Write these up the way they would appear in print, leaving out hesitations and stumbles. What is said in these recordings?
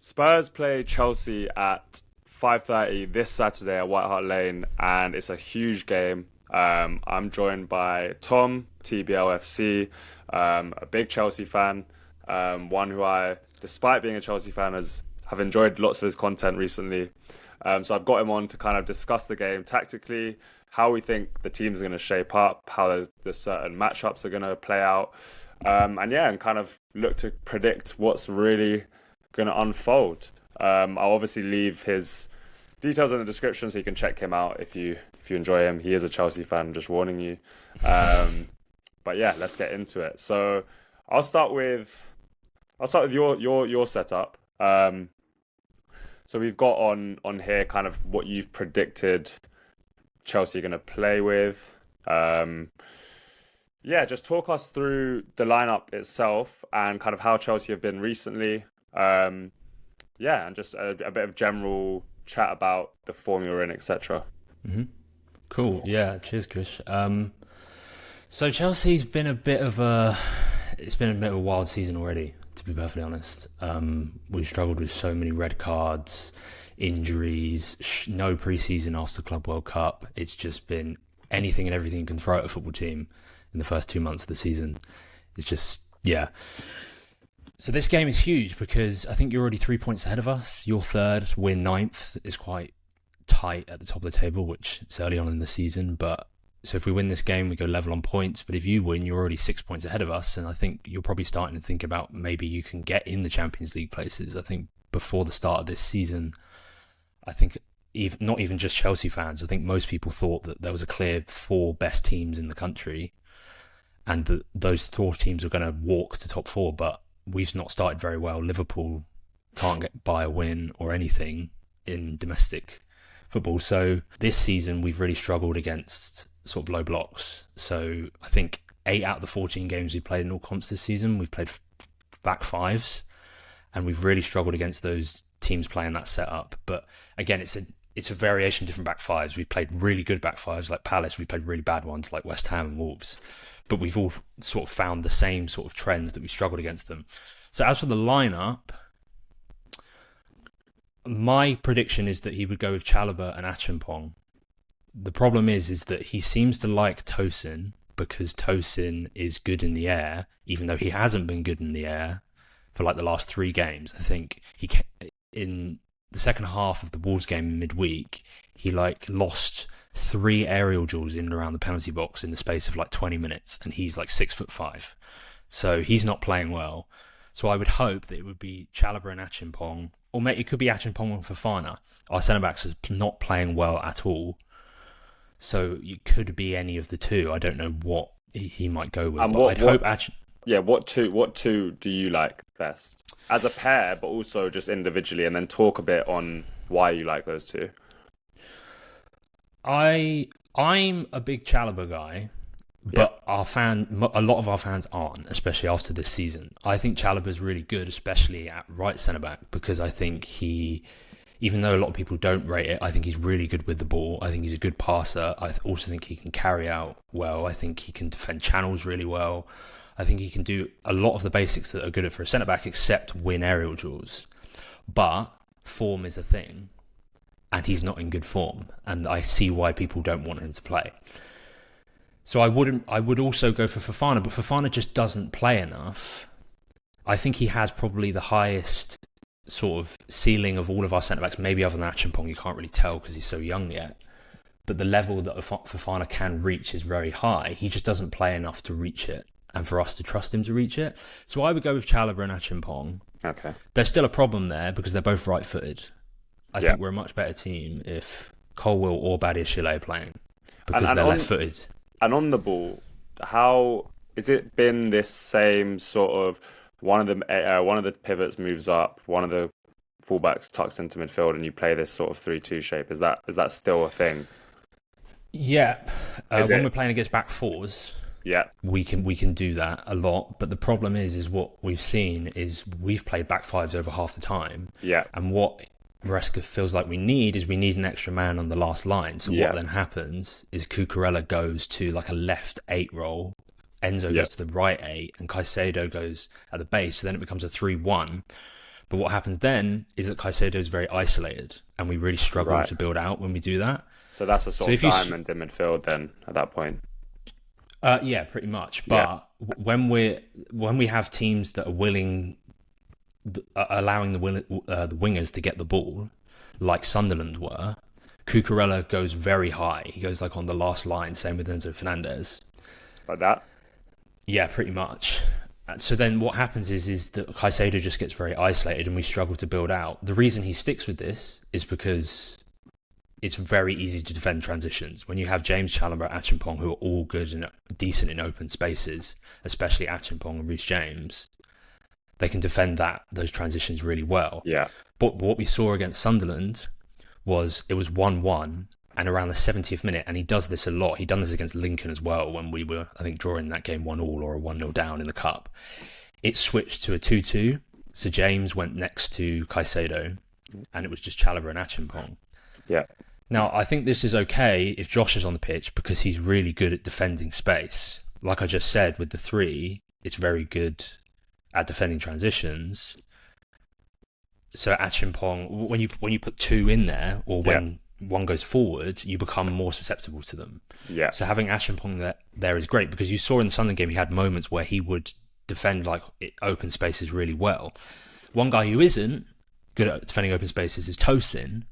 Spurs play Chelsea at 5:30 this Saturday at White Hart Lane, and it's a huge game. I'm joined by Tom, TBLFC, a big Chelsea fan, one who I, despite being a Chelsea fan, have enjoyed lots of his content recently. So I've got him on to kind of discuss the game tactically, how we think the teams are going to shape up, how the certain matchups are going to play out, and kind of look to predict what's really going to unfold. I'll obviously leave his details in the description so you can check him out if you enjoy him. He is a Chelsea fan, just warning you. But yeah, let's get into it. So I'll start with your setup. So we've got on here kind of what you've predicted Chelsea are going to play with. Just talk us through the lineup itself and kind of how Chelsea have been recently. And just a bit of general chat about the form you're in, etc. Mm-hmm. Cool. Yeah. Cheers, Kush. So Chelsea's been a bit of a wild season already, to be perfectly honest. We've struggled with so many red cards, injuries, no pre-season after Club World Cup. It's just been anything and everything you can throw at a football team in the first 2 months of the season. It's just, yeah. So this game is huge because I think you're already 3 points ahead of us. You're third, we're ninth. It's quite tight at the top of the table, which is early on in the season. But so if we win this game, we go level on points. But if you win, you're already 6 points ahead of us. And I think you're probably starting to think about maybe you can get in the Champions League places. I think before the start of this season, I think not even just Chelsea fans, I think most people thought that there was a clear 4 best teams in the country and that those 4 teams were going to walk to top 4. But we've not started very well. Liverpool can't get by a win or anything in domestic football. So this season we've really struggled against sort of low blocks. So I think 8 out of the 14 games we played in all comps this season, we've played back fives, and we've really struggled against those teams playing that setup. But again, it's a variation of different back fives. We've played really good back fives like Palace. We've played really bad ones like West Ham and Wolves. But we've all sort of found the same sort of trends that we struggled against them. So as for the lineup, my prediction is that he would go with Chalobah and Acheampong. The problem is that he seems to like Tosin because Tosin is good in the air, even though he hasn't been good in the air for like the last 3 games. I think in the second half of the Wolves game in midweek, he lost 3 aerial duels in and around the penalty box in the space of like 20 minutes, and he's like 6'5", so he's not playing well. So I would hope that it would be Chalobah and Acheampong, or it could be Acheampong and Fofana. Our centre backs are not playing well at all, so it could be any of the 2. I don't know what he might go with, but I'd hope What two do you like best as a pair, but also just individually, and then talk a bit on why you like those 2. I'm a big Chalobah guy, but a lot of our fans aren't, especially after this season. I think Chalobah is really good, especially at right centre back, because I think even though a lot of people don't rate it, I think he's really good with the ball. I think he's a good passer. I also think he can carry out well. I think he can defend channels really well. I think he can do a lot of the basics that are good for a centre back, except win aerial duels. But form is a thing, and he's not in good form, and I see why people don't want him to play. So I would also go for Fofana, but Fofana just doesn't play enough. I think he has probably the highest sort of ceiling of all of our centre-backs, maybe other than Acheampong. You can't really tell because he's so young yet. But the level that Fofana can reach is very high. He just doesn't play enough to reach it, and for us to trust him to reach it. So I would go with Chalobah and Acheampong. Okay. There's still a problem there because they're both right-footed. I think we're a much better team if Colwill or Badiashile are playing because they're left-footed. And on the ball, how is it been this same sort of one of the pivots moves up, one of the fullbacks tucks into midfield, and you play this sort of 3-2 shape? Is that still a thing? Yeah, when we're playing against back fours, we can do that a lot. But the problem is what we've seen is we've played back fives over half the time. Yeah, and what Maresca feels like we need an extra man on the last line. So what then happens is Cucurella goes to like a left 8 role, Enzo goes to the right 8, and Caicedo goes at the base. So then it becomes a 3-1. But what happens then is that Caicedo is very isolated, and we really struggle to build out when we do that. So that's a sort of diamond in midfield then at that point. Yeah, pretty much. But when we have teams that are allowing the wingers to get the ball, like Sunderland were, Cucurella goes very high. He goes like on the last line. Same with Enzo Fernandez. Like that? Yeah, pretty much. So then what happens is that Caicedo just gets very isolated and we struggle to build out. The reason he sticks with this is because it's very easy to defend transitions. When you have James Chalobah, Achimpong, who are all good and decent in open spaces, especially Achimpong and Reece James, they can defend those transitions really well. Yeah. But what we saw against Sunderland was it was 1-1 and around the 70th minute, and he does this a lot. He'd done this against Lincoln as well when we were, I think, drawing that game 1-1 or a 1-0 down in the Cup. It switched to a 2-2, so James went next to Caicedo, and it was just Chalobah and Achimpong. Yeah. Now, I think this is okay if Josh is on the pitch because he's really good at defending space. Like I just said, with the 3, it's very good at defending transitions. So Achimpong, when you put 2 in there, or when one goes forward, you become more susceptible to them. Yeah. So having Achimpong there is great because you saw in the Sunderland game he had moments where he would defend like open spaces really well. One guy who isn't good at defending open spaces is Tosin.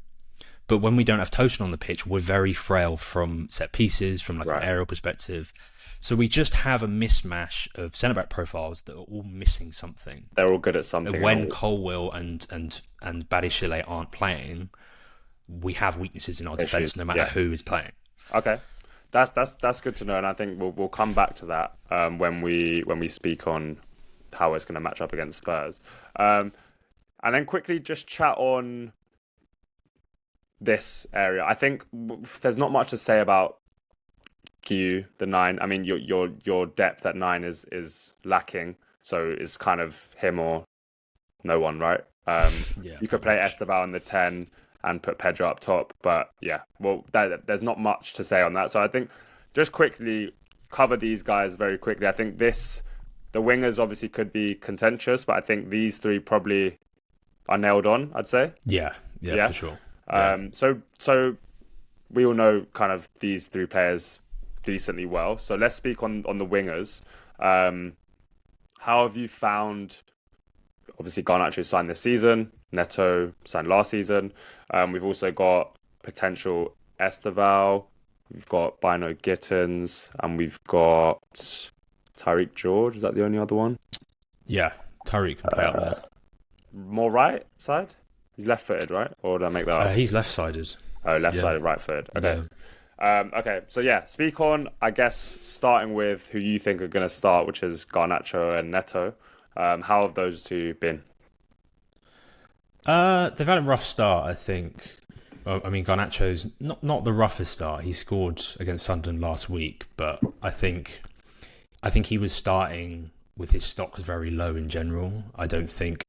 But when we don't have Tosin on the pitch, we're very frail from set pieces, from like an aerial perspective. So we just have a mismatch of centre-back profiles that are all missing something. They're all good at something. When Colwill and Badiashile aren't playing, we have weaknesses in our defence no matter who is playing. Okay. That's good to know, and I think we'll come back to that when we speak on how it's going to match up against Spurs. And then quickly just chat on this area. I think there's not much to say about Guiu, the 9. I mean, your depth at 9 is lacking, so it's kind of him or no one, right? You could play Esteban in the 10 and put Pedro up top, but there's not much to say on that. So I think just quickly cover these guys very quickly. I think the wingers obviously could be contentious, but I think these 3 probably are nailed on, I'd say. Yeah, for sure. So we all know kind of these 3 players decently well. So let's speak on the wingers. How have you found? Obviously, Garnacho signed this season. Neto signed last season. We've also got potential Esteval. We've got Bino Gittins, and we've got Tyreek George. Is that the only other one? Yeah, Tyreek can play out there. More right side? He's left-footed, right? Or did I make that up? He's left-sided. Oh, left-sided, right-footed. Okay. Yeah. Okay, so speak on, I guess, starting with who you think are going to start, which is Garnacho and Neto. How have those 2 been? They've had a rough start, I think. I mean, Garnacho's not the roughest start. He scored against Sunderland last week, but I think he was starting with his stocks very low in general. I don't think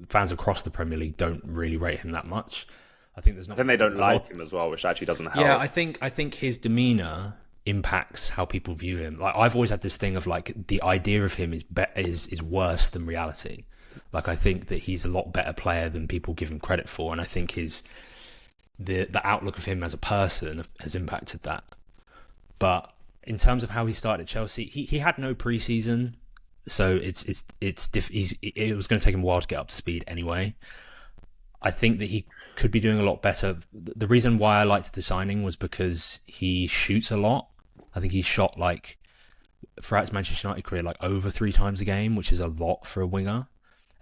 fans across the Premier League don't really rate him that much. I think they don't like him as well, which actually doesn't help. Yeah, I think his demeanour impacts how people view him. Like, I've always had this thing of like the idea of him is worse than reality. Like, I think that he's a lot better player than people give him credit for, and I think the outlook of him as a person has impacted that. But in terms of how he started at Chelsea, he had no pre-season, so it was going to take him a while to get up to speed anyway. I think that he could be doing a lot better. The reason why I liked the signing was because he shoots a lot. I think he shot throughout his Manchester United career over 3 times a game, which is a lot for a winger,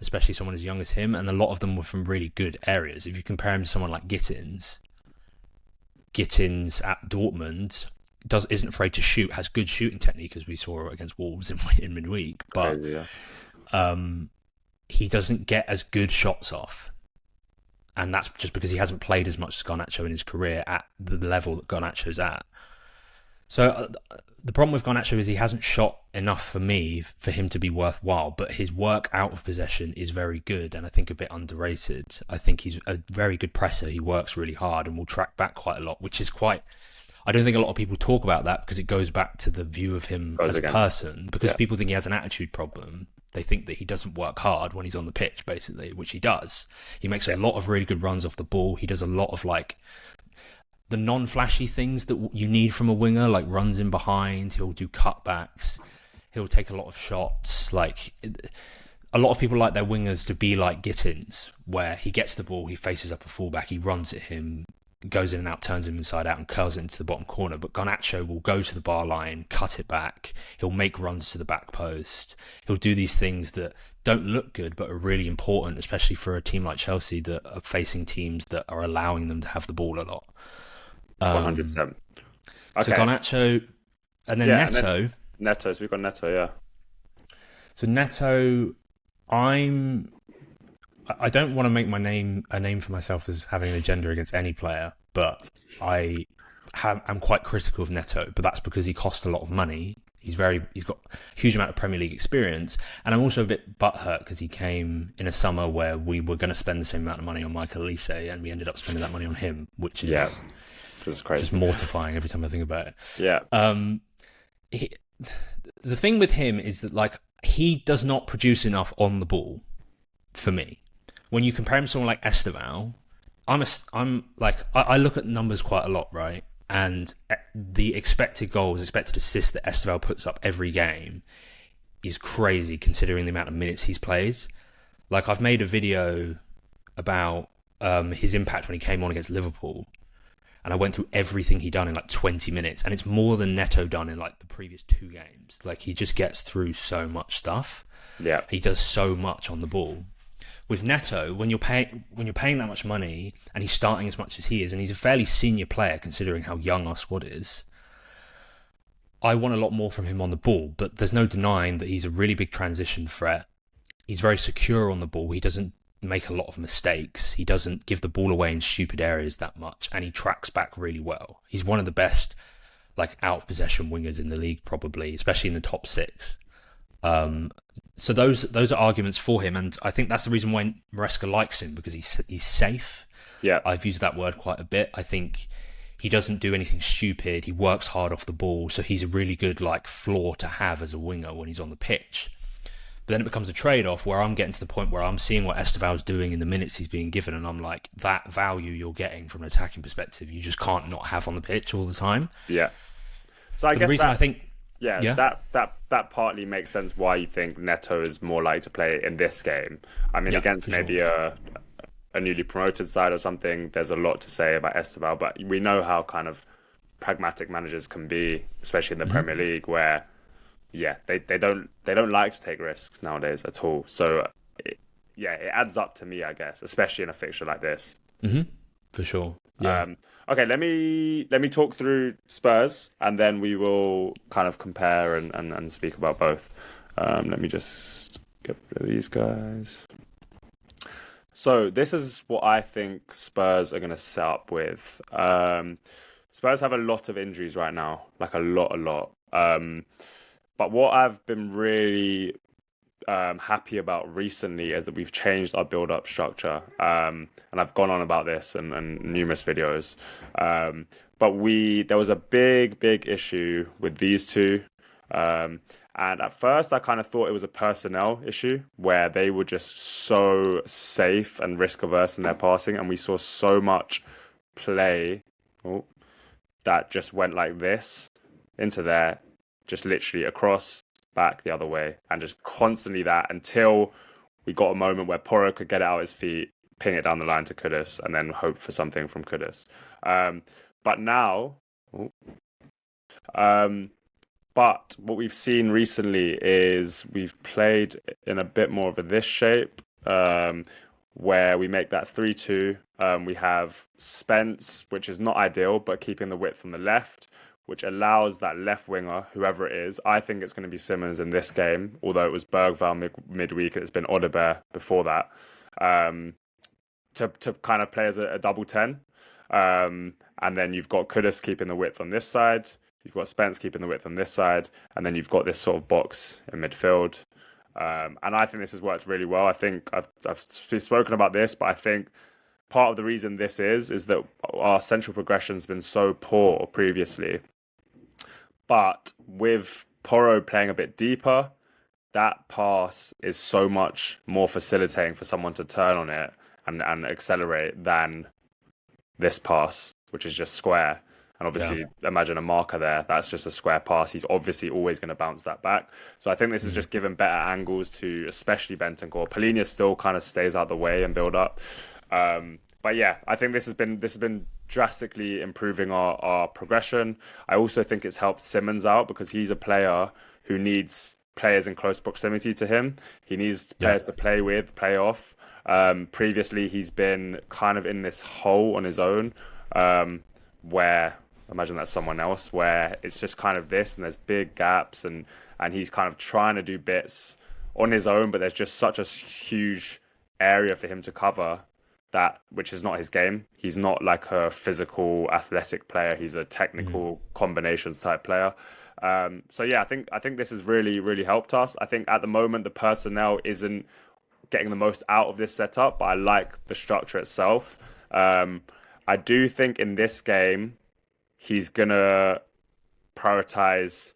especially someone as young as him, and a lot of them were from really good areas. If you compare him to someone like Gittins at Dortmund isn't afraid to shoot, has good shooting technique, as we saw against Wolves in midweek, but he doesn't get as good shots off. And that's just because he hasn't played as much as Garnacho in his career at the level that Garnacho's at. So the problem with Garnacho is he hasn't shot enough for me for him to be worthwhile, but his work out of possession is very good and I think a bit underrated. I think he's a very good presser. He works really hard and will track back quite a lot, which is quite... I don't think a lot of people talk about that because it goes back to the view of him as a person. Because people think he has an attitude problem. They think that he doesn't work hard when he's on the pitch, basically, which he does. He makes a lot of really good runs off the ball. He does a lot of like the non-flashy things that you need from a winger, like runs in behind. He'll do cutbacks. He'll take a lot of shots. Like a lot of people like their wingers to be like Gittins, where he gets the ball, he faces up a fullback, he runs at him, goes in and out, turns him inside out and curls it into the bottom corner. But Garnacho will go to the bar line, cut it back. He'll make runs to the back post. He'll do these things that don't look good but are really important, especially for a team like Chelsea that are facing teams that are allowing them to have the ball a lot. 100%. Okay. So Garnacho and then Neto. Neto, so we've got Neto, yeah. So Neto, I don't want to make my name a name for myself as having an agenda against any player, but I'm quite critical of Neto, but that's because he cost a lot of money. He's got a huge amount of Premier League experience, and I'm also a bit butthurt because he came in a summer where we were going to spend the same amount of money on Michael Olise, and we ended up spending that money on him, which is crazy. Just mortifying every time I think about it. Yeah. The thing with him is that like he does not produce enough on the ball for me. When you compare him to someone like Esteval, I look at numbers quite a lot, right? And the expected goals, expected assists that Esteval puts up every game is crazy considering the amount of minutes he's played. Like I've made a video about his impact when he came on against Liverpool, and I went through everything he done in like 20 minutes, and it's more than Neto done in like the previous 2 games. Like he just gets through so much stuff. Yeah, he does so much on the ball. With Neto, when you're paying that much money and he's starting as much as he is, and he's a fairly senior player considering how young our squad is, I want a lot more from him on the ball. But there's no denying that he's a really big transition threat. He's very secure on the ball. He doesn't make a lot of mistakes. He doesn't give the ball away in stupid areas that much, and he tracks back really well. He's one of the best like out of possession wingers in the league, probably, especially in the top 6. So those are arguments for him, and I think that's the reason why Maresca likes him, because he's safe. Yeah, I've used that word quite a bit. I think he doesn't do anything stupid. He works hard off the ball, so he's a really good like floor to have as a winger when he's on the pitch. But then it becomes a trade-off where I'm getting to the point where I'm seeing what Esteval's doing in the minutes he's being given, and I'm like, that value you're getting from an attacking perspective, you just can't not have on the pitch all the time. Yeah. So I guess the reason I think. Yeah, that partly makes sense why you think Neto is more likely to play in this game. I mean, against maybe a newly promoted side or something, there's a lot to say about Esteval, but we know how kind of pragmatic managers can be, especially in the Premier League, where they don't like to take risks nowadays at all. So it adds up to me, I guess, especially in a fixture like this. For sure. Yeah. Okay, let me talk through Spurs, and then we will kind of compare and speak about both. Let me just get rid of these guys. So this is what I think Spurs are going to set up with. Spurs have a lot of injuries right now, like a lot. But what I've been really happy about recently is that we've changed our build-up structure, and I've gone on about this in numerous videos, but there was a big issue with these two, and at first I kind of thought it was a personnel issue where they were just so safe and risk averse in their passing, and we saw so much play that just went like this into there, just literally across, back, the other way, and just constantly that until we got a moment where Porro could get it out his feet, ping it down the line to Kudus, and then hope for something from Kudus. But what we've seen recently is we've played in a bit more of this shape, where we make that 3-2. We have Spence, which is not ideal, but keeping the width on the left, which allows that left winger, whoever it is, I think it's going to be Simmons in this game, although it was Bergvall midweek, it's been Odebear before that, to kind of play as a double 10. And then you've got Kudus keeping the width on this side, you've got Spence keeping the width on this side, and then you've got this sort of box in midfield. And I think this has worked really well. I think I've spoken about this, but I think part of the reason this is that our central progression's been so poor previously. But with Porro playing a bit deeper, that pass is so much more facilitating for someone to turn on it and accelerate than this pass, which is just square. And obviously, imagine a marker there. That's just a square pass. He's obviously always going to bounce that back. So I think this is just giving better angles to especially Bentancur. Polina still kind of stays out the way and build up. But yeah, I think this has been drastically improving our progression. I also think it's helped Simmons out because he's a player who needs players in close proximity to him. He needs players to play with, play off. Previously, he's been kind of in this hole on his own where... Imagine that's someone else where it's just kind of this and there's big gaps and he's kind of trying to do bits on his own, but there's just such a huge area for him to cover which is not his game. He's not like a physical athletic player. He's a technical combinations type player. So yeah, I think this has really, really helped us. I think at the moment the personnel isn't getting the most out of this setup, but I like the structure itself. I do think in this game, he's going to prioritize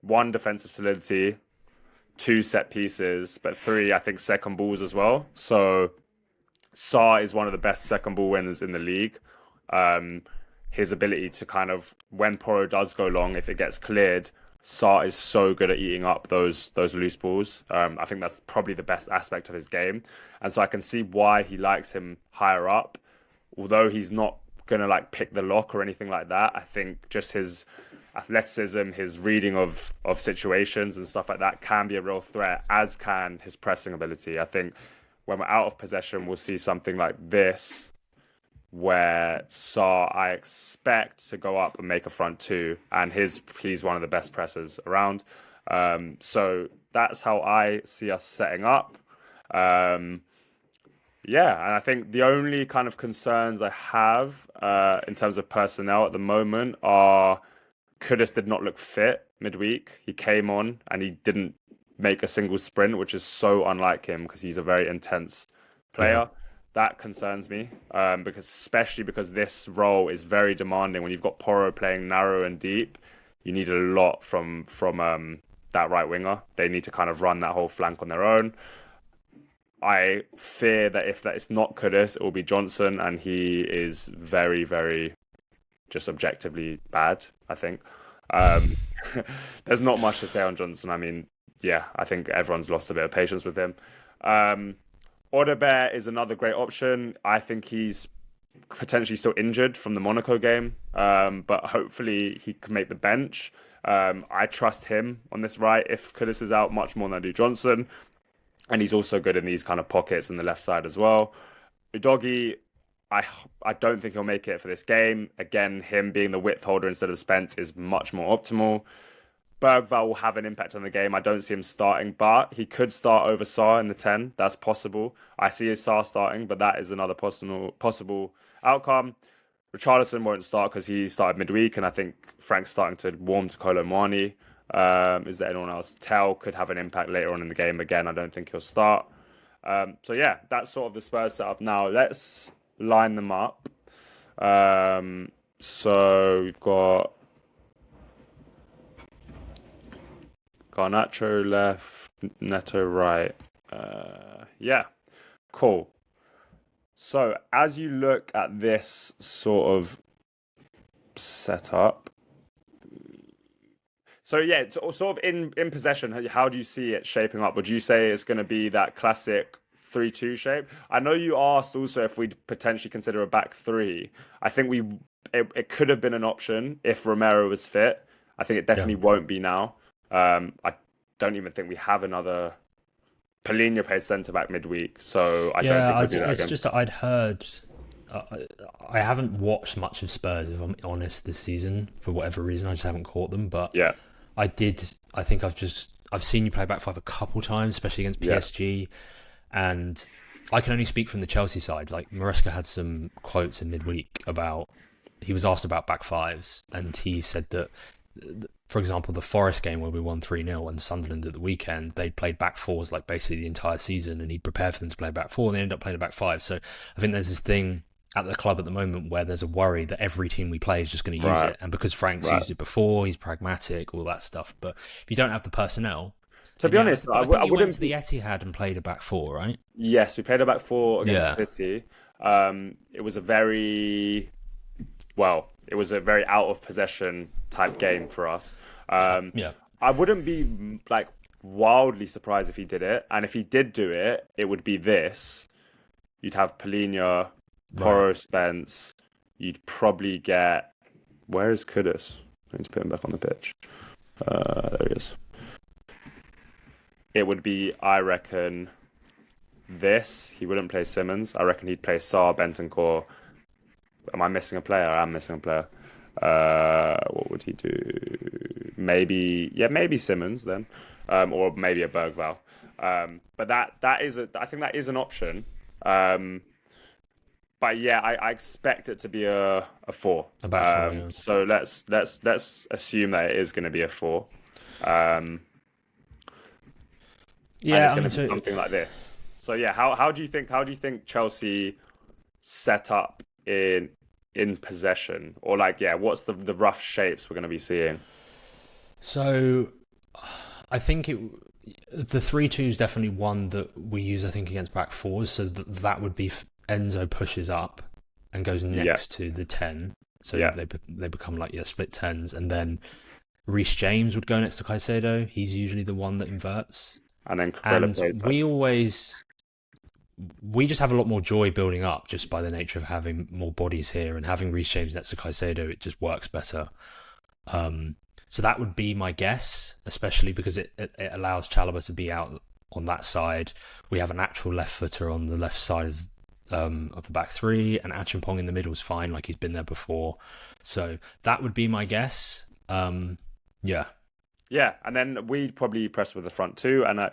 1, defensive solidity, 2, set pieces, but 3, I think, second balls as well. So Sarr is one of the best second ball winners in the league. His ability to kind of, when Porro does go long, if it gets cleared, Sarr is so good at eating up those loose balls. I think that's probably the best aspect of his game. And so I can see why he likes him higher up. Although he's not going to like pick the lock or anything like that, I think just his athleticism, his reading of situations and stuff like that can be a real threat, as can his pressing ability. I think when we're out of possession, we'll see something like this, where Sarr, I expect to go up and make a front 2, and he's one of the best pressers around. So that's how I see us setting up. Yeah, and I think the only kind of concerns I have in terms of personnel at the moment are Kudus did not look fit midweek. He came on and he didn't make a single sprint, which is so unlike him because he's a very intense player. Yeah. That concerns me especially because this role is very demanding. When you've got Porro playing narrow and deep, you need a lot from that right winger. They need to kind of run that whole flank on their own. I fear that if that is not Kudus, it will be Johnson, and he is very, very just objectively bad, I think. There's not much to say on Johnson. I mean, yeah, I think everyone's lost a bit of patience with him. Audebert is another great option. I think he's potentially still injured from the Monaco game, but hopefully he can make the bench. I trust him on this right if Kudus is out much more than I do Johnson. And he's also good in these kind of pockets on the left side as well. Udogie, I don't think he'll make it for this game. Again, him being the width holder instead of Spence is much more optimal. Bergvall will have an impact on the game. I don't see him starting, but he could start over Sarr in the 10. That's possible. I see Sarr starting, but that is another possible outcome. Richarlison won't start because he started midweek, and I think Frank's starting to warm to Kolo Muani. Is there anyone else? Tell could have an impact later on in the game. Again, I don't think he'll start. So yeah, that's sort of the Spurs setup. Now let's line them up. So we've got Garnacho left, Neto right. Yeah, cool. So as you look at this sort of setup, so yeah, it's sort of in possession, how do you see it shaping up? Would you say it's going to be that classic 3-2 shape? I know you asked also if we'd potentially consider a back 3. I think it could have been an option if Romero was fit. I think it definitely won't be now. I don't even think we have another. Polina plays centre back midweek, so I don't think we'll do that again. It's just that I'd heard. I haven't watched much of Spurs, if I'm honest, this season for whatever reason. I just haven't caught them, but yeah, I did. I think I've seen you play back 5 a couple times, especially against PSG, and I can only speak from the Chelsea side. Like Maresca had some quotes in midweek about. He was asked about back 5s, and he said that for example, the Forest game where we won 3-0 and Sunderland at the weekend, they played back fours like basically the entire season, and he'd prepared for them to play back four, and they ended up playing a back five. So I think there's this thing at the club at the moment where there's a worry that every team we play is just going to use it. And because Frank's used it before, he's pragmatic, all that stuff. But if you don't have the personnel... To be honest, I think you went to the Etihad and played a back four, right? Yes, we played a back four against City. It was a very out of possession type game for us. I wouldn't be like wildly surprised if he did it, and if he did do it, it would be this. You'd have Palhinha, Porro, Spence. You'd probably get... Where is Kudus? I need to put him back on the pitch. There he is. It would be, I reckon, this. He wouldn't play Simmons. I reckon he'd play Sarr, Bentancur. Am I missing a player? I am missing a player. What would he do? Maybe Simmons then, or maybe a Bergvall. But I think that is an option. But yeah, I expect it to be a four. About 4, yeah. So let's assume that it is going to be a 4. Yeah, and it's going to be something like this. So yeah, how do you think Chelsea set up in possession, or what's the rough shapes we're going to be seeing? So I think the 3-2 is definitely one that we use, I think, against back fours. So that would be Enzo pushes up and goes next to the 10. So they become split 10s, and then Reece James would go next to Caicedo. He's usually the one that inverts. And then we just have a lot more joy building up just by the nature of having more bodies here, and having Reece James next to Caicedo, it just works better. So that would be my guess, especially because it allows Chalobah to be out on that side. We have an actual left footer on the left side of the back three, and Achimpong in the middle is fine, like he's been there before. So that would be my guess. Yeah, and then we'd probably press with the front two. And I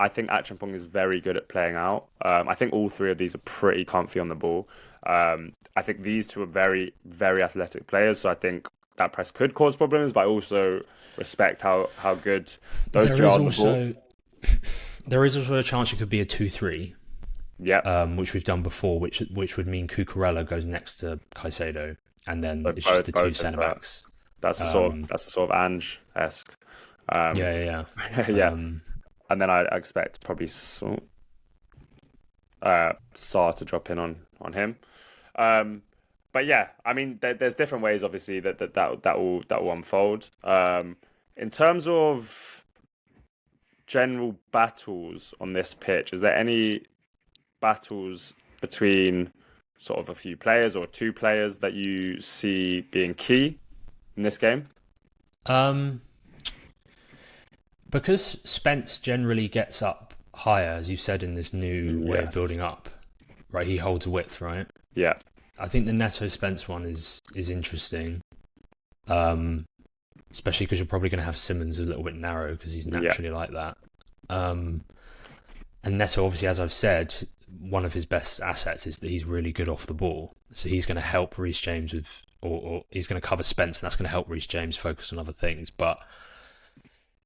think Achimpong is very good at playing out. I think all three of these are pretty comfy on the ball. I think these two are very, very athletic players. So I think that press could cause problems, but I also respect how good those two are on the ball. There is also a chance it could be a 2-3. Yeah. Which we've done before, which would mean Cucurella goes next to Caicedo, and then it's just the two centre backs. That's a sort of Ange-esque. Yeah. And then I expect probably Sarr to drop in on him. But yeah, I mean, there's different ways, obviously, that will unfold. In terms of general battles on this pitch, is there any battles between sort of a few players or two players that you see being key in this game? Because Spence generally gets up higher, as you said, in this new way of building up, right? He holds width, right? Yeah. I think the Neto Spence one is interesting, especially because you're probably going to have Simmons a little bit narrow because he's naturally like that. And Neto, obviously, as I've said, one of his best assets is that he's really good off the ball. So he's going to help Reece James with, or he's going to cover Spence, and that's going to help Reece James focus on other things. But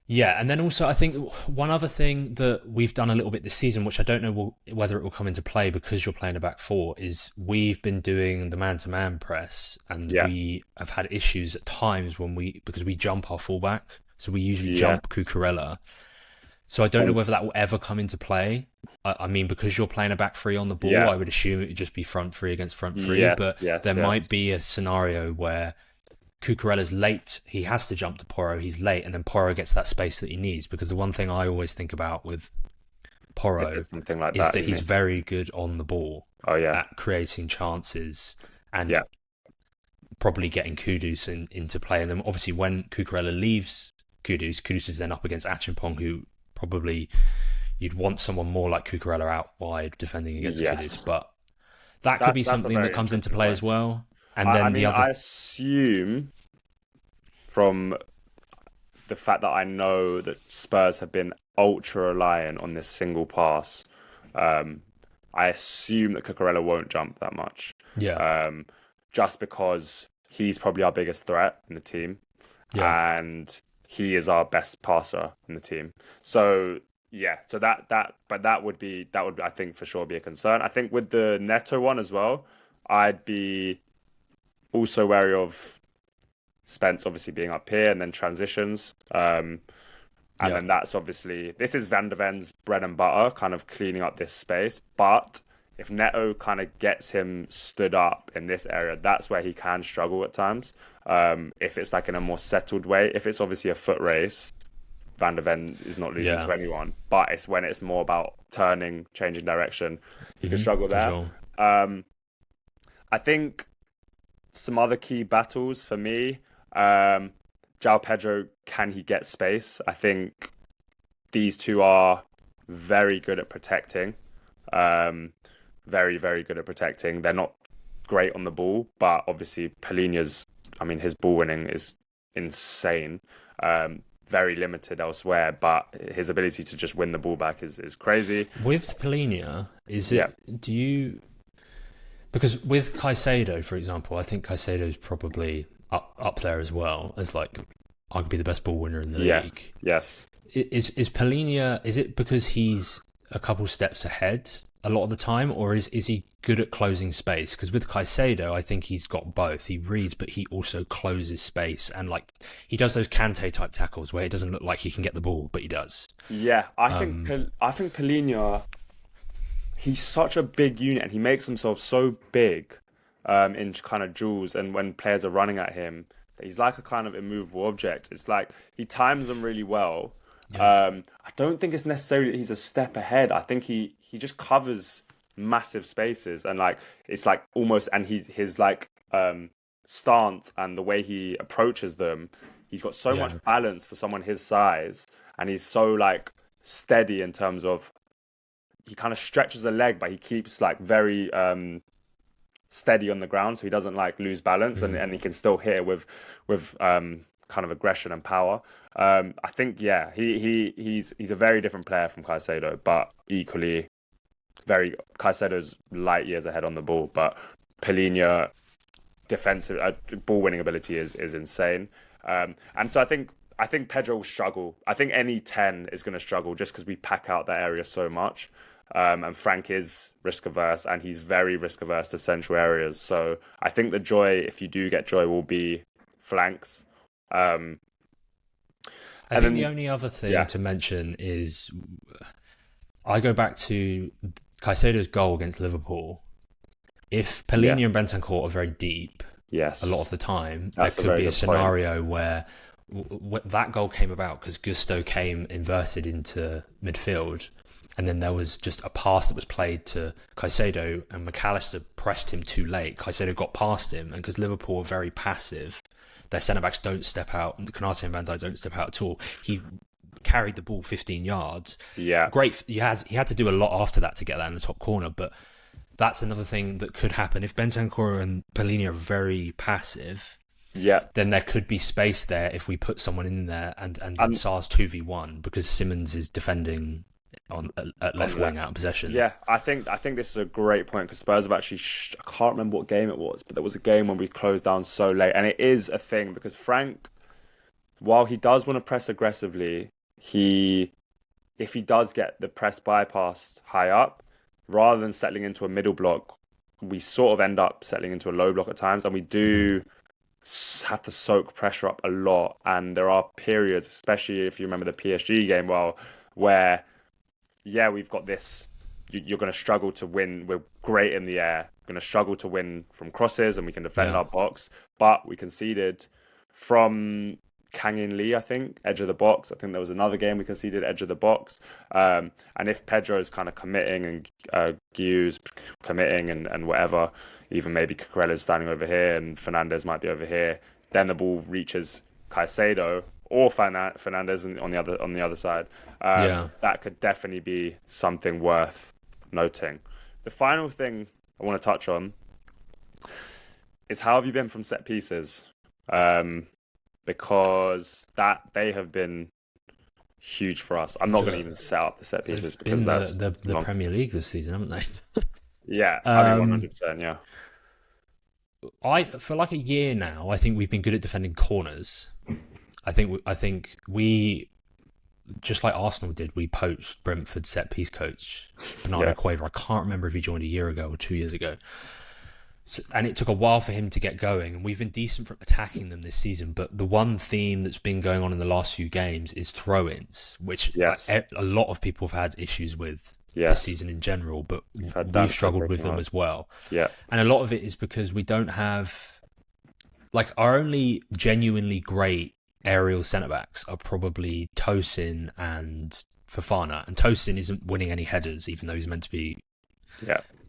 yeah, and then also I think one other thing that we've done a little bit this season, which I don't know whether it will come into play because you're playing a back four, is we've been doing the man-to-man press, and we have had issues at times because we jump our fullback. So we usually jump Cucurella. So I don't know whether that will ever come into play. I mean, because you're playing a back three on the ball, I would assume it would just be front three against front three. But there might be a scenario where Cucurella's late, he has to jump to Porro, he's late, and then Porro gets that space that he needs. Because the one thing I always think about with Porro is that he's very good on the ball at creating chances and probably getting Kudus into play. And then obviously when Cucurella leaves Kudus is then up against Achimpong, who probably you'd want someone more like Cucurella out wide defending against Kudus. But that could be something that comes into play as well. And then I assume from the fact that I know that Spurs have been ultra reliant on this single pass, I assume that Cucurella won't jump that much. Yeah. Just because he's probably our biggest threat in the team. and he is our best passer in the team. So yeah, so that would I think for sure be a concern. I think with the Neto one as well, I'd be also wary of Spence obviously being up here and then transitions. And then that's obviously, this is Van de Ven's bread and butter, kind of cleaning up this space. But if Neto kind of gets him stood up in this area, that's where he can struggle at times. If it's like in a more settled way, if it's obviously a foot race, Van de Ven is not losing to anyone. But it's when it's more about turning, changing direction, he can struggle there. Sure. I think some other key battles for me, João Pedro, can he get space? I think these two are very good at protecting. Very, very good at protecting. They're not great on the ball, but obviously Palhinha's, his ball winning is insane. Very limited elsewhere, but his ability to just win the ball back is crazy. With Palhinha, because with Caicedo, for example, I think Caicedo is probably up there as well as like arguably the best ball winner in the league. Yes. Is Palhinha, is it because he's a couple steps ahead a lot of the time, or is he good at closing space? Because with Caicedo, I think he's got both. He reads, but he also closes space, and like he does those Kante type tackles where it doesn't look like he can get the ball, but he does. Yeah, I think Palhinha, he's such a big unit, and he makes himself so big in kind of duels, and when players are running at him, he's like a kind of immovable object. It's like he times them really well. Yeah. I don't think it's necessarily that he's a step ahead. I think he just covers massive spaces, and like it's like almost, and his like stance and the way he approaches them, he's got so much balance for someone his size, and he's so like steady in terms of he kind of stretches a leg, but he keeps like very steady on the ground, so he doesn't like lose balance, and he can still hit it with kind of aggression and power. I think he's a very different player from Caicedo, but equally Caicedo's light years ahead on the ball. But Palhinha defensive ball winning ability is insane, and so I think Pedro will struggle. I think any 10 is going to struggle just because we pack out that area so much. And Frank is risk averse, and he's very risk averse to central areas. So I think the joy, if you do get joy, will be flanks. I think the only other thing to mention is I go back to Caicedo's goal against Liverpool. If Palhinha and Bentancur are very deep, a lot of the time, there could be a scenario where that goal came about because Gusto came inverted into midfield, and then there was just a pass that was played to Caicedo, and McAllister pressed him too late. Caicedo got past him, and because Liverpool are very passive, their centre-backs don't step out, and Konate and Van Dijk don't step out at all. He carried the ball 15 yards. Yeah. Great. He had to do a lot after that to get that in the top corner, but that's another thing that could happen. If Bentancur and Palhinha are very passive, then there could be space there if we put someone in there and Sarr's 2v1, because Simmons is defending at left wing out of possession. Yeah, I think this is a great point, because Spurs have actually, I can't remember what game it was, but there was a game when we closed down so late, and it is a thing because Frank, while he does want to press aggressively, if he does get the press bypassed high up, rather than settling into a middle block, we sort of end up settling into a low block at times, and we do have to soak pressure up a lot. And there are periods, especially if you remember the PSG game, where we've got this, you're going to struggle to win. We're great in the air, going to struggle to win from crosses, and we can defend our box, but we conceded from Kang-in Lee, I think, edge of the box. I think there was another game we conceded edge of the box. And if Pedro's kind of committing and Guiu's committing and whatever, even maybe Cucurella's standing over here and Fernandez might be over here, then the ball reaches Caicedo or Fernandez on the other side. That could definitely be something worth noting. The final thing I want to touch on is how have you been from set pieces? Because they have been huge for us. I'm not going to even set up the set pieces because that's the Premier League this season, haven't they? Yeah, 100%. Yeah. For like a year now, I think we've been good at defending corners. I think we just like Arsenal did. We poached Brentford set piece coach Bernardo Cueva. I can't remember if he joined a year ago or 2 years ago. So, and it took a while for him to get going, and we've been decent for attacking them this season. But the one theme that's been going on in the last few games is throw-ins, which a lot of people have had issues with this season in general, but we've struggled with them as well. Yeah. And a lot of it is because we don't have... Like, our only genuinely great aerial centre-backs are probably Tosin and Fofana. And Tosin isn't winning any headers, even though he's meant to be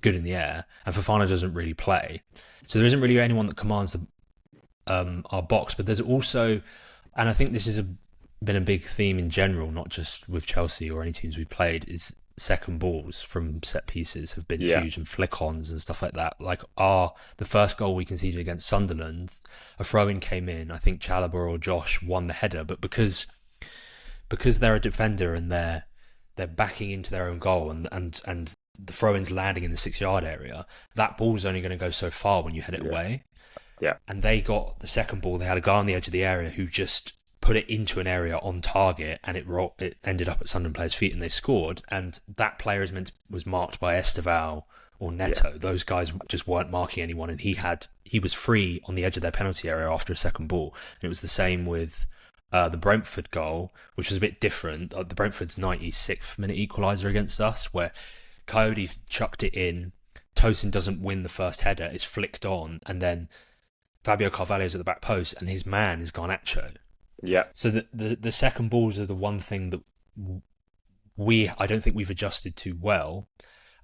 good in the air. And Fofana doesn't really play. So there isn't really anyone that commands our box. But there's also... And I think this has been a big theme in general, not just with Chelsea or any teams we've played, is second balls from set pieces have been huge, and flick-ons and stuff like that. Like the first goal we conceded against Sunderland, a throw-in came in. I think Chalobah or Josh won the header, but because they're a defender and they're backing into their own goal, and the throw-in's landing in the 6-yard area, that ball's only going to go so far when you head it away. Yeah. And they got the second ball. They had a guy on the edge of the area who just put it into an area on target, and it ended up at Sunderland players' feet, and they scored. And that player was marked by Esteval or Neto. Yeah. Those guys just weren't marking anyone, and he was free on the edge of their penalty area after a second ball. And it was the same with the Brentford goal, which was a bit different. The Brentford's 96th minute equaliser against us, where Coyote chucked it in. Tosin doesn't win the first header. It's flicked on, and then Fabio Carvalho's at the back post, and his man is Garnacho. Yeah. So the second balls are the one thing that I don't think we've adjusted to well,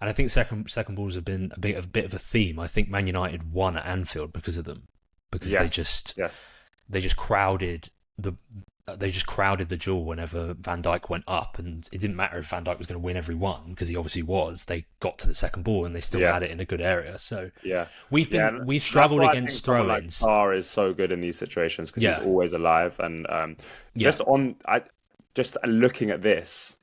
and I think second balls have been a bit of a theme. I think Man United won at Anfield because of them, because they just crowded the duel whenever Van Dijk went up, and it didn't matter if Van Dijk was going to win every one, because he obviously was. They got to the second ball and they still had it in a good area. So we've struggled against throw-ins. Like Sarr is so good in these situations because he's always alive, and just looking at this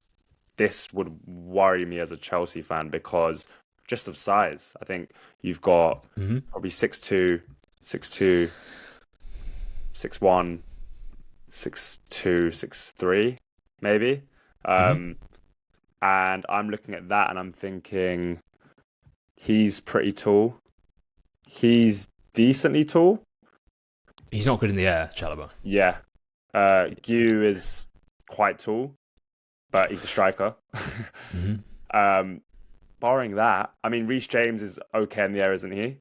would worry me as a Chelsea fan because just of size. I think you've got probably 6'2", 6'2", 6'1", 6'2", 6'3", maybe. And I'm looking at that and I'm thinking he's pretty tall. He's decently tall. He's not good in the air, Chalobah. Yeah. Gu is quite tall, but he's a striker. Barring that, I mean, Reece James is okay in the air, isn't he?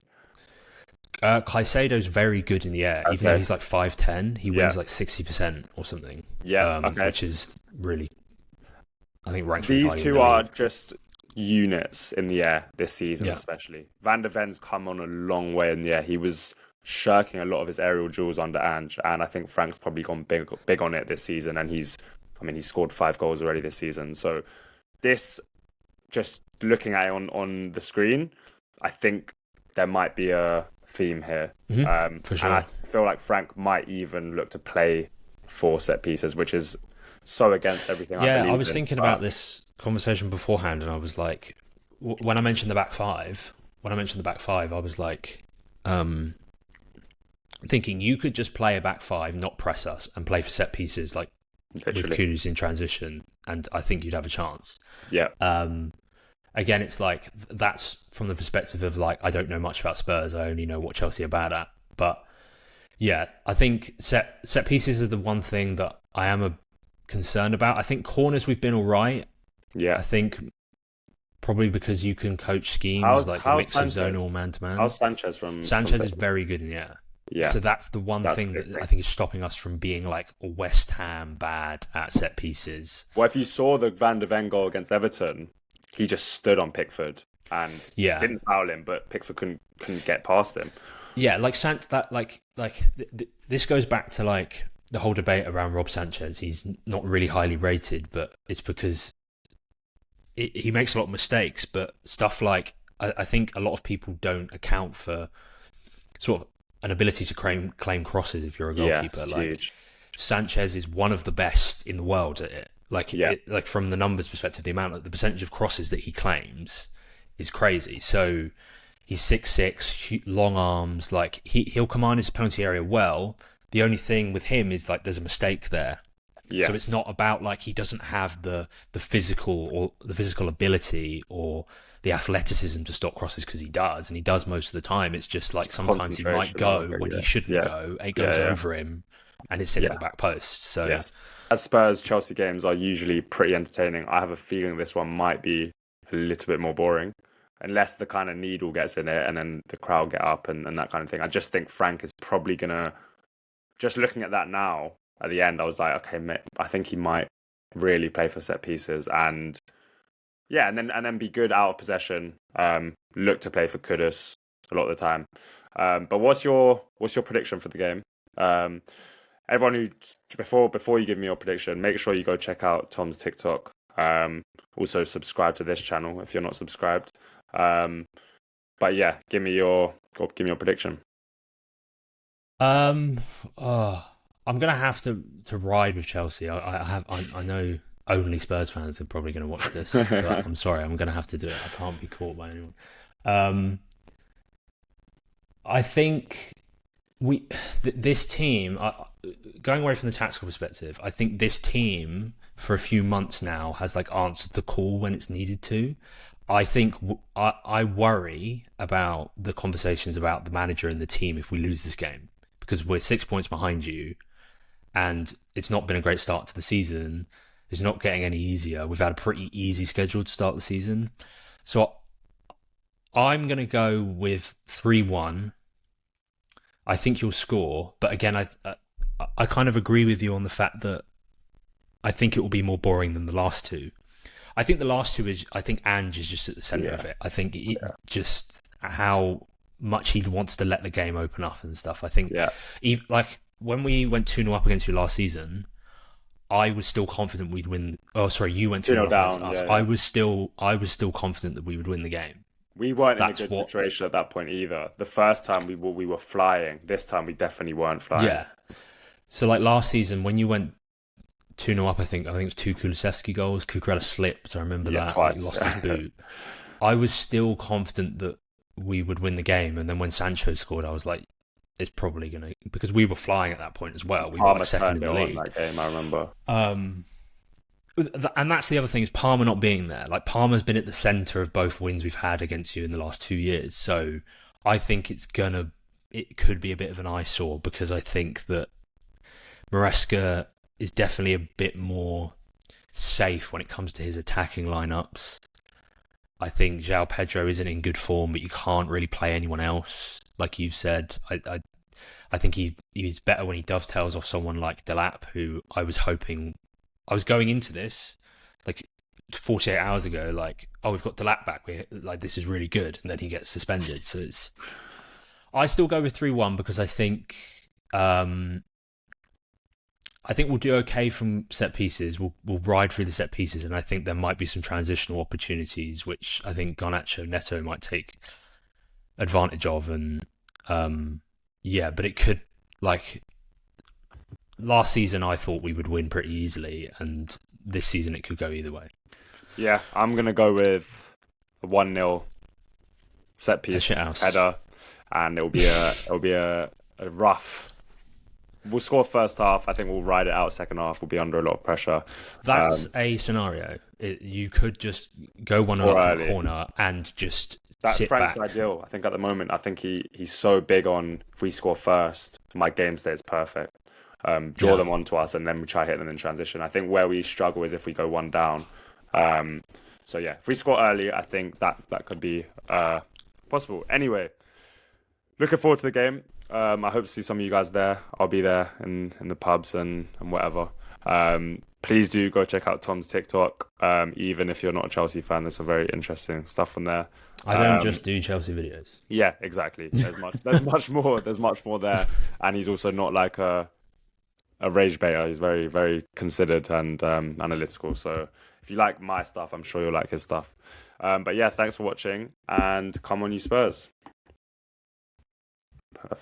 Caicedo's very good in the air, even though he's like 5'10", he wins like 60% or something. Which is really, I think, ranked. These two are just units in the air this season, especially. Van der Ven's come on a long way in the air. He was shirking a lot of his aerial duels under Ange, and I think Frank's probably gone big on it this season. And he's scored 5 goals already this season. So this, just looking at it on the screen, I think there might be a theme here. For sure. And I feel like Frank might even look to play 4 set pieces, which is so against everything I was thinking about this conversation beforehand, and I was like, when I mentioned the back five, I was like, thinking you could just play a back five, not press us, and play for set pieces like with Kudus in transition, and I think you'd have a chance. Again, it's like, that's from the perspective of like, I don't know much about Spurs. I only know what Chelsea are bad at. But yeah, I think set pieces are the one thing that I am concerned about. I think corners, we've been all right. Yeah. I think probably because you can coach schemes like a mix of zonal man-to-man. How's Sanchez Sanchez is very good in the air. Yeah. So that's the one thing that I think is stopping us from being like West Ham bad at set pieces. Well, if you saw the Van der Ven goal against Everton, he just stood on Pickford and didn't foul him, but Pickford couldn't get past him. Yeah, like this goes back to like the whole debate around Rob Sanchez. He's not really highly rated, but it's because he makes a lot of mistakes. But stuff like, I think a lot of people don't account for sort of an ability to claim crosses if you're a goalkeeper. Yeah, like huge. Sanchez is one of the best in the world at it. Like from the numbers perspective, the percentage of crosses that he claims is crazy. So he's 6'6", long arms. Like he'll command his penalty area well. The only thing with him is like there's a mistake there. Yes. So it's not about like he doesn't have the physical ability or the athleticism to stop crosses, because he does, and he does most of the time. It's just like sometimes he might go when he shouldn't go. It goes over him, and it's in at the back post. So as Spurs Chelsea games are usually pretty entertaining, I have a feeling this one might be a little bit more boring, unless the kind of needle gets in it and then the crowd get up and that kind of thing. I just think Frank is probably gonna, just looking at that now. At the end, I was like, okay, mate, I think he might really play for set pieces and then be good out of possession. Look to play for Kudus a lot of the time. But what's your prediction for the game? Everyone who before you give me your prediction, make sure you go check out Tom's TikTok. Also subscribe to this channel if you're not subscribed. But yeah, give me your prediction. I'm gonna have to ride with Chelsea. I know only Spurs fans are probably gonna watch this, but I'm sorry, I'm gonna have to do it. I can't be caught by anyone. I think this team, going away from the tactical perspective, I think this team for a few months now has like answered the call when it's needed to. I think I worry about the conversations about the manager and the team if we lose this game, because we're 6 points behind you. And it's not been a great start to the season. It's not getting any easier. We've had a pretty easy schedule to start the season. So I'm going to go with 3-1. I think you'll score. But again, I kind of agree with you on the fact that I think it will be more boring than the last two. I think the last two I think Ange is just at the centre of it. I think just how much he wants to let the game open up and stuff. I think like when we went 2-0 up against you last season, I was still confident we'd win. Oh, sorry, you went 2-0 down. Us. I was still confident that we would win the game. We weren't in a good situation at that point either. The first time we were flying. This time we definitely weren't flying. Yeah. So like last season when you went 2-0 up, I think it was 2 Kulusevski goals. Cucurella slipped. I remember that. Twice. He lost his boot. I was still confident that we would win the game, and then when Sancho scored, I was like, it's probably going to... Because we were flying at that point as well. We were like second in the league. That game, I remember. And that's the other thing, is Palmer not being there. Like, Palmer's been at the centre of both wins we've had against you in the last 2 years. So I think it could be a bit of an eyesore, because I think that Maresca is definitely a bit more safe when it comes to his attacking lineups. I think João Pedro isn't in good form, but you can't really play anyone else. Like you've said, I think he's better when he dovetails off someone like Delap, who I was going into this like 48 hours ago, like, oh, we've got Delap back. This is really good, and then he gets suspended. So I still go with 3-1 because I think we'll do okay from set pieces. We'll ride through the set pieces, and I think there might be some transitional opportunities, which I think Garnacho Neto might take advantage of. And but it could, like, last season I thought we would win pretty easily, and this season it could go either way. Yeah, I'm gonna go with a 1-0 set piece header, and it'll be a rough. We'll score first half. I think we'll ride it out second half. We'll be under a lot of pressure. That's a scenario. You could just go 1-0 up from the corner and just sit back. That's Frank's ideal. I think at the moment, I think he's so big on, if we score first, my game state is perfect. Draw them onto us, and then we try hitting them in transition. I think where we struggle is if we go one down. So yeah, if we score early, I think that could be possible. Anyway, looking forward to the game. I hope to see some of you guys there. I'll be there in the pubs and whatever. Please do go check out Tom's TikTok. Even if you're not a Chelsea fan, there's some very interesting stuff on there. I don't just do Chelsea videos. Yeah, exactly. There's much more. There's much more there, and he's also not like a rage baiter. He's very, very considered and analytical. So if you like my stuff, I'm sure you'll like his stuff. But yeah, thanks for watching, and come on, you Spurs. Perfect.